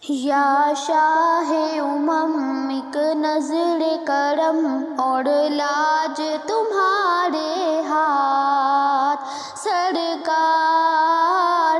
یا شاہ امم ایک نظر کرم اور لاج تمہارے ہاتھ، سرکار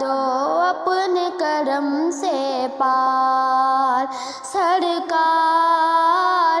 دو اپنے کرم سے پار، سرکار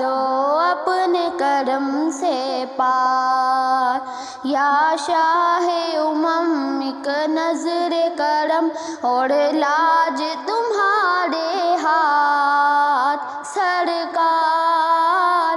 دو اپنے کرم سے پار۔ یا شاہ امم ایک نظر کرم اور لاج تمہارے ہاتھ، سرکار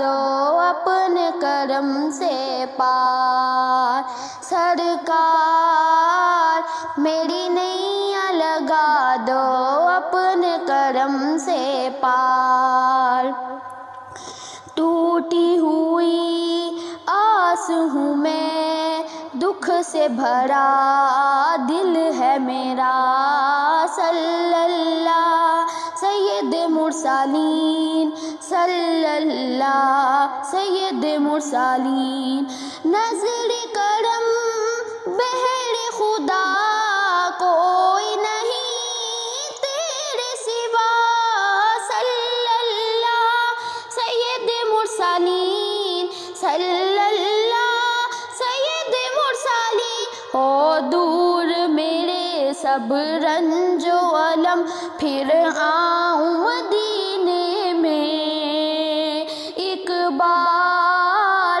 دو اپنے کرم سے پار، سرکار میری نییا لگا دو اپنے کرم سے پار۔ ٹوٹی ہوئی آس ہوں میں، دکھ سے بھرا دل ہے میرا، صلی اللہ سید مرسلین، صلی اللہ سید مرسلین۔ نظر کرم بہر خدا کوئی نہیں تیرے سوا، صلی اللہ سید مرسلین، صلی اللہ سید مرسلین۔ ہو دور میرے سب رنج و الم، پھر آؤں مدینے میں، ایک بار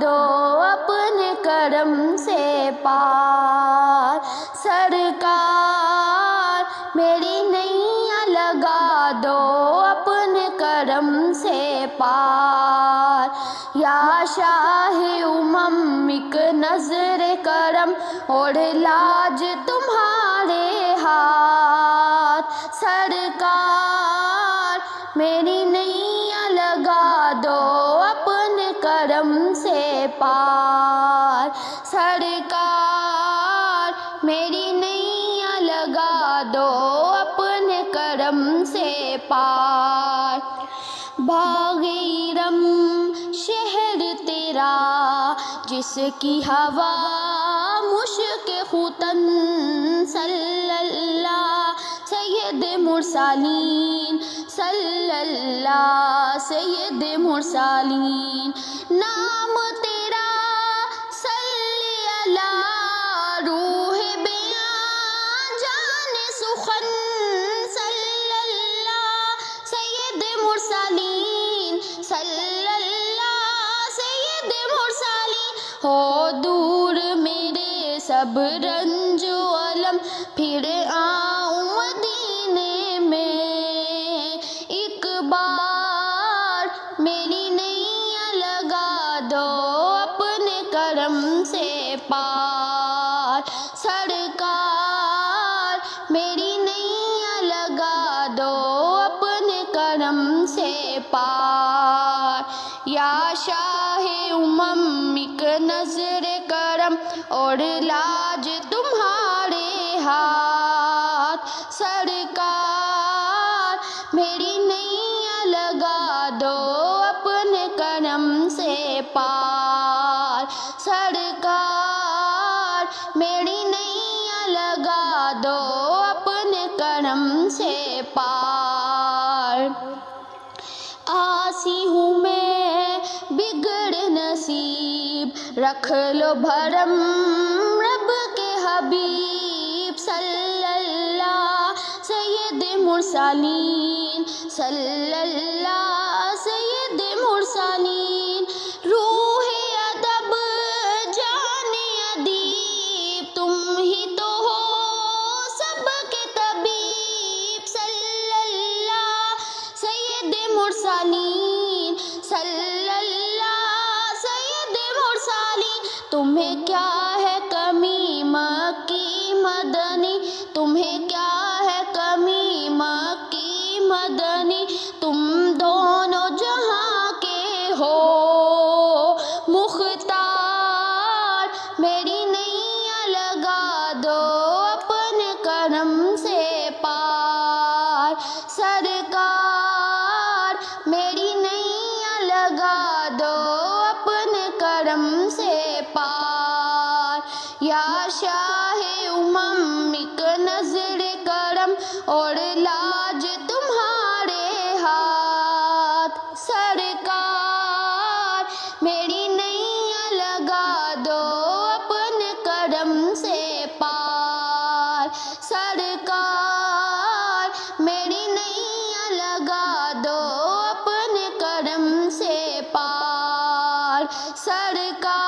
دو اپنے کرم سے پار، سرکار میری نییا لگا دو اپنے کرم سے پار۔ یا شاہ امم ایک نظر کرم اور لاج تمہارے ہاتھ، سرکار میری نییا لگا دو اپنے کرم سے پار، سرکار میری نییا لگا دو اپنے کرم سے پار۔ باغیرم شہر تیرا جس کی ہوا مشک ختن، صلی اللہ سید مرسلین، صلی اللہ سید مرسلین۔ نام تیرا صلی اللہ روح بیاں جان سخن، صلی اللہ سید مرسلین، صلی اللہ سید مرسلین۔ ہو دور میرے سب رنج و الم، پھر آؤں مدینے میں، ایک بار میری نییا لگا دو اپنے کرم سے پار، سرکار میری نییا لگا دو اپنے کرم سے پار۔ یا شاہ امم ایک نظر کرم اور لاج تمہارے ہاتھ، سرکار میری نییا لگا دو اپنے کرم سے پار، سرکار میری نییا لگا دو اپنے کرم سے پار۔ آسی ہوں میں بگڑ نصیب، رکھ لو بھرم رب کے حبیب، صلی اللہ سید مرسلین، صلی اللہ سید مرسلین۔ روح ادب جان ادیب تم ہی تو ہو سب کے طبیب، صلی اللہ سید مرسلین، صلی اللہ سید مرسلین۔ تمہیں کیا ہے کمی مکی مدنی، تمہیں کیا ہے کمی مکی مدنی، تم دونوں جہاں کے ہو مختار، میری نییا لگا دو اپنے کرم سے پار، سرکار میری نییا لگا دو کا